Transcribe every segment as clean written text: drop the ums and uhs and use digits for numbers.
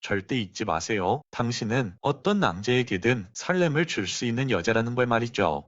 절대 잊지 마세요. 당신은 어떤 남자에게든 설렘을 줄 수 있는 여자라는 걸 말이죠.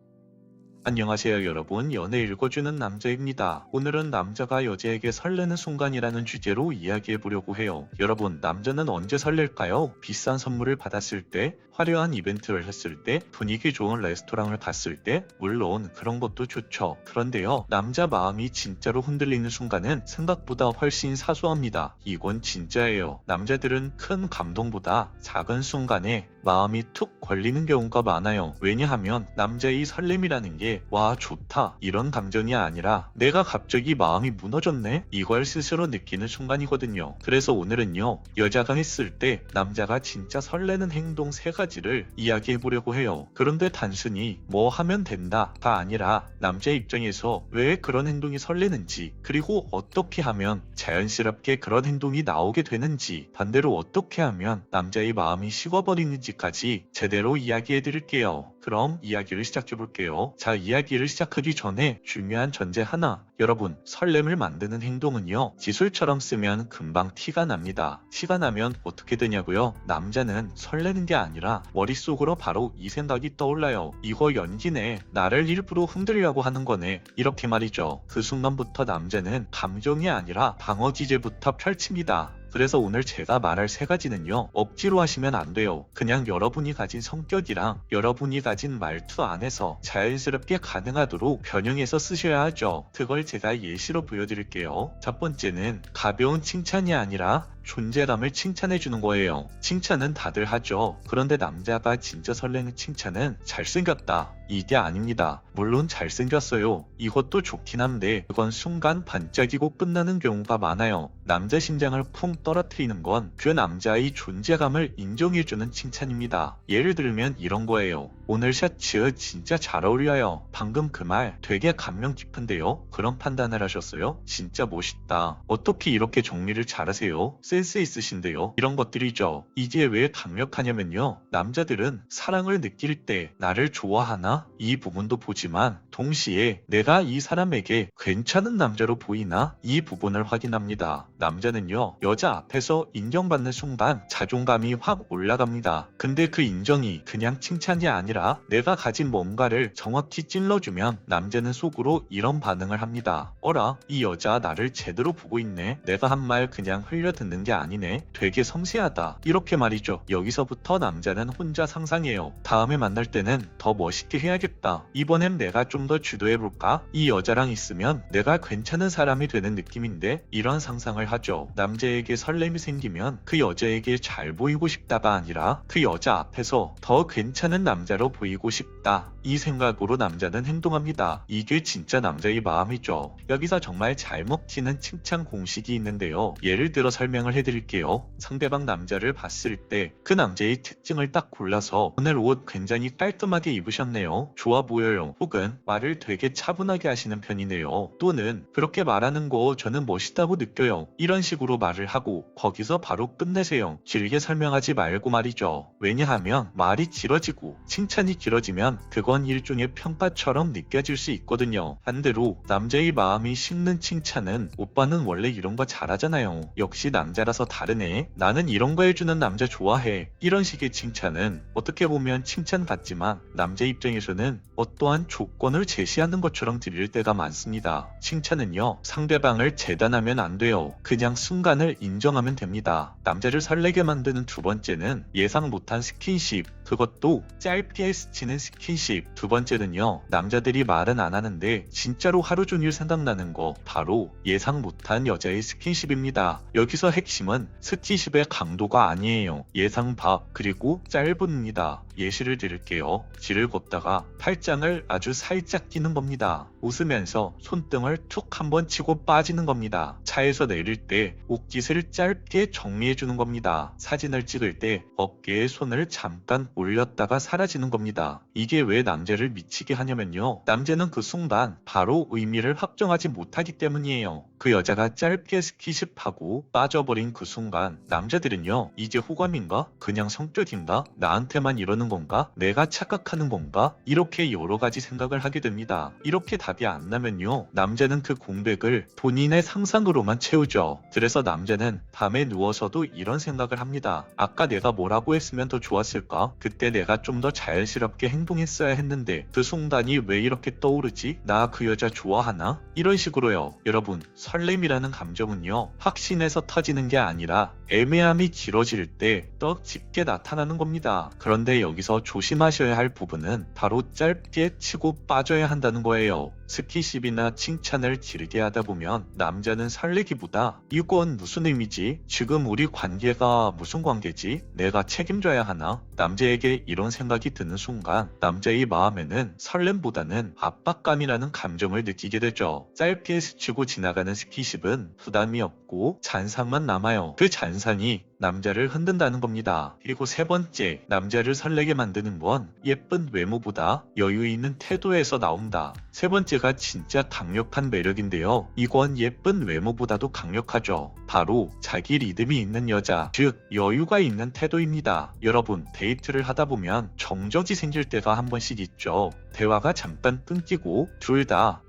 안녕하세요 여러분, 연애 읽어주는 남자입니다. 오늘은 남자가 여자에게 설레는 순간이라는 주제로 이야기해보려고 해요. 여러분, 남자는 언제 설렐까요? 비싼 선물을 받았을 때, 화려한 이벤트를 했을 때, 분위기 좋은 레스토랑을 갔을 때, 물론 그런 것도 좋죠. 그런데요, 남자 마음이 진짜로 흔들리는 순간은 생각보다 훨씬 사소합니다. 이건 진짜예요. 남자들은 큰 감동보다 작은 순간에 마음이 툭 걸리는 경우가 많아요. 왜냐하면 남자의 설렘이라는 게 와 좋다 이런 감정이 아니라 내가 갑자기 마음이 무너졌네 이걸 스스로 느끼는 순간이거든요. 그래서 오늘은요, 여자가 했을 때 남자가 진짜 설레는 행동 3가지를 이야기해 보려고 해요. 그런데 단순히 뭐 하면 된다가 아니라 남자 입장에서 왜 그런 행동이 설레는지, 그리고 어떻게 하면 자연스럽게 그런 행동이 나오게 되는지, 반대로 어떻게 하면 남자의 마음이 식어버리는지까지 제대로 이야기해 드릴게요. 그럼 이야기를 시작해 볼게요. 자, 이야기를 시작하기 전에 중요한 전제 하나. 여러분, 설렘을 만드는 행동은요, 기술처럼 쓰면 금방 티가 납니다. 티가 나면 어떻게 되냐고요? 남자는 설레는 게 아니라 머릿속으로 바로 이 생각이 떠올라요. 이거 연기네. 나를 일부러 흔들려고 하는 거네. 이렇게 말이죠. 그 순간부터 남자는 감정이 아니라 방어 기제부터 펼칩니다. 그래서 오늘 제가 말할 3가지는요, 억지로 하시면 안 돼요. 그냥 여러분이 가진 성격이랑 여러분이 가진 말투 안에서 자연스럽게 가능하도록 변형해서 쓰셔야 하죠. 그걸 제가 예시로 보여드릴게요. 첫 번째는 가벼운 칭찬이 아니라 존재감을 칭찬해주는 거예요. 칭찬은 다들 하죠. 그런데 남자가 진짜 설레는 칭찬은 잘생겼다, 이게 아닙니다. 물론 잘생겼어요, 이것도 좋긴 한데 그건 순간 반짝이고 끝나는 경우가 많아요. 남자 심장을 쿵 떨어뜨리는 건 그 남자의 존재감을 인정해주는 칭찬입니다. 예를 들면 이런 거예요. 오늘 셔츠 진짜 잘 어울려요. 방금 그 말 되게 감명 깊은데요? 그런 판단을 하셨어요? 진짜 멋있다. 어떻게 이렇게 정리를 잘하세요? 센스 있으신데요? 이런 것들이죠. 이게 왜 강력하냐면요, 남자들은 사랑을 느낄 때 나를 좋아하나? 이 부분도 보지만 동시에 내가 이 사람에게 괜찮은 남자로 보이나? 이 부분을 확인합니다. 남자는요, 여자 앞에서 인정받는 순간 자존감이 확 올라갑니다. 근데 그 인정이 그냥 칭찬이 아니라 내가 가진 뭔가를 정확히 찔러주면 남자는 속으로 이런 반응을 합니다. 어라, 이 여자 나를 제대로 보고 있네. 내가 한 말 그냥 흘려듣는 게 아니네. 되게 섬세하다. 이렇게 말이죠. 여기서부터 남자는 혼자 상상해요. 다음에 만날 때는 더 멋있게 해야겠다. 이번엔 내가 좀 더 주도해볼까? 이 여자랑 있으면 내가 괜찮은 사람이 되는 느낌인데? 이런 상상을 하죠. 남자에게 설렘이 생기면 그 여자에게 잘 보이고 싶다가 아니라 그 여자 앞에서 더 괜찮은 남자로 보이고 싶다, 이 생각으로 남자는 행동합니다. 이게 진짜 남자의 마음이죠. 여기서 정말 잘 먹히는 칭찬 공식이 있는데요, 예를 들어 설명을 해드릴게요. 상대방 남자를 봤을 때 그 남자의 특징을 딱 골라서 오늘 옷 굉장히 깔끔하게 입으셨네요. 좋아 보여요. 혹은 말을 되게 차분하게 하시는 편이네요. 또는 그렇게 말하는 거 저는 멋있다고 느껴요. 이런 식으로 말을 하고 거기서 바로 끝내세요. 길게 설명하지 말고 말이죠. 왜냐하면 말이 길어지고 칭찬이 길어지면 그건 일종의 평가처럼 느껴질 수 있거든요. 반대로 남자의 마음이 식는 칭찬은 오빠는 원래 이런 거 잘하잖아요. 역시 남자라서 다르네. 나는 이런 거 해주는 남자 좋아해. 이런 식의 칭찬은 어떻게 보면 칭찬 같지만 남자 입장에서는 어떠한 조건을 제시하는 것처럼 들릴 때가 많습니다. 칭찬은요, 상대방을 재단하면 안 돼요. 그냥 순간을 인정하면 됩니다. 남자를 설레게 만드는 2번째는 예상 못한 스킨십, 그것도 짧게 스치는 스킨십. 2번째는요, 남자들이 말은 안 하는데 진짜로 하루 종일 생각나는 거, 바로 예상 못한 여자의 스킨십입니다. 여기서 핵심은 스킨십의 강도가 아니에요. 예상 밖, 그리고 짧습니다. 예시를 드릴게요. 길을 걷다가 팔짱을 아주 살짝 끼는 겁니다. 웃으면서 손등을 툭 한번 치고 빠지는 겁니다. 차에서 내릴 때 옷깃을 짧게 정리해주는 겁니다. 사진을 찍을 때 어깨에 손을 잠깐 올렸다가 사라지는 겁니다. 이게 왜 남자를 미치게 하냐면요. 남자는 그 순간 바로 의미를 확정하지 못하기 때문이에요. 그 여자가 짧게 스킨십하고 빠져버린 그 순간 남자들은요. 이제 호감인가? 그냥 성격인가? 나한테만 이러는 건가? 내가 착각하는 건가? 이렇게 여러 가지 생각을 하게 됩니다. 이렇게 답이 안 나면요. 남자는 그 공백을 본인의 상상으로만 채우죠. 그래서 남자는 밤에 누워서도 이런 생각을 합니다. 아까 내가 뭐라고 했으면 더 좋았을까? 그때 내가 좀 더 자연스럽게 행동했어야 했는데 그 순간이 왜 이렇게 떠오르지? 나 그 여자 좋아하나? 이런 식으로요. 여러분, 설렘이라는 감정은요. 확신에서 터지는 게 아니라 애매함이 길어질 때 더 짙게 나타나는 겁니다. 그런데 여기서 조심하셔야 할 부분은 바로 짧게 치고 빠져야 한다는 거예요. 스킨십이나 칭찬을 길게 하다 보면 남자는 설레기보다 이건 무슨 의미지? 지금 우리 관계가 무슨 관계지? 내가 책임져야 하나? 남자에게 이런 생각이 드는 순간 남자의 마음에는 설렘보다는 압박감이라는 감정을 느끼게 되죠. 짧게 스치고 지나가는 스킨십은 부담이 없고 잔상만 남아요. 그 잔상이 남자를 흔든다는 겁니다. 그리고 세 번째, 남자를 설레게 만드는 건 예쁜 외모보다 여유 있는 태도에서 나온다. 세 번째가 진짜 강력한 매력인데요. 이건 예쁜 외모보다도 강력하죠. 바로 자기 리듬이 있는 여자, 즉 여유가 있는 태도입니다. 여러분, 데이트를 하다 보면 정적이 생길 때가 한 번씩 있죠. 대화가 잠깐 끊기고 둘 다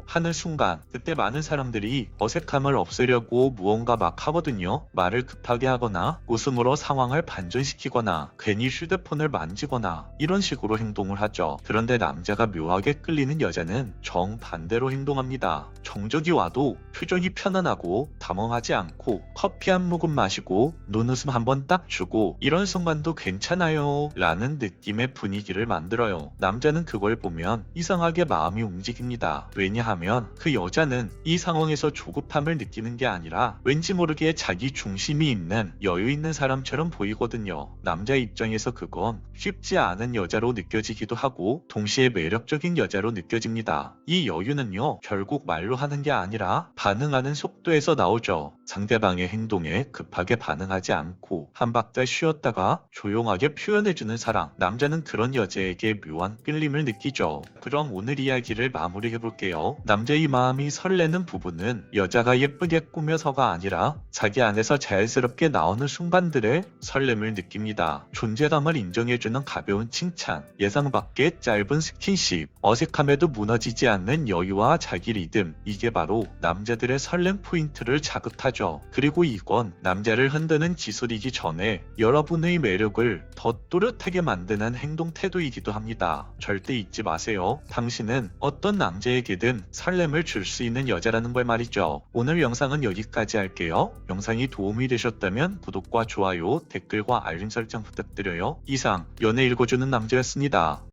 하는 순간, 그때 많은 사람들이 어색함을 없애려고 무언가 막 하거든요. 말을 급하게 하거나 웃음으로 상황을 반전시키거나 괜히 휴대폰을 만지거나 이런 식으로 행동을 하죠. 그런데 남자가 묘하게 끌리는 여자는 정반대로 행동합니다. 정적이 와도 표정이 편안하고 당황하지 않고 커피 한 모금 마시고 눈웃음 한번 딱 주고 이런 순간도 괜찮아요 라는 느낌의 분위기를 만들어요. 남자는 그걸 보면 이상하게 마음이 움직입니다. 왜냐하면 그 여자는 이 상황에서 조급함을 느끼는 게 아니라 왠지 모르게 자기 중심이 있는 여유 있는 사람처럼 보이거든요. 남자 입장에서 그건 쉽지 않은 여자로 느껴지기도 하고 동시에 매력적인 여자로 느껴집니다. 이 여유는요, 결국 말로 하는 게 아니라 반응하는 속도에서 나오죠. 상대방의 행동에 급하게 반응하지 않고 한 박자 쉬었다가 조용하게 표현해주는 사랑. 남자는 그런 여자에게 묘한 끌림을 느끼죠. 그럼 오늘 이야기를 마무리해볼게요. 남자의 마음이 설레는 부분은 여자가 예쁘게 꾸며서가 아니라 자기 안에서 자연스럽게 나오는 순간들의 설렘을 느낍니다. 존재감을 인정해주는 가벼운 칭찬, 예상 밖의 짧은 스킨십, 어색함에도 무너지지 않는 여유와 자기 리듬, 이게 바로 남자들의 설렘 포인트를 자극하죠. 그리고 이건 남자를 흔드는 기술이기 전에 여러분의 매력을 더 또렷하게 만드는 행동 태도이기도 합니다. 절대 잊지 마세요. 당신은 어떤 남자에게든 설렘을 줄 수 있는 여자라는 걸 말이죠. 오늘 영상은 여기까지 할게요. 영상이 도움이 되셨다면 구독과 좋아요, 댓글과 알림 설정 부탁드려요. 이상 연애 읽어주는 남자였습니다.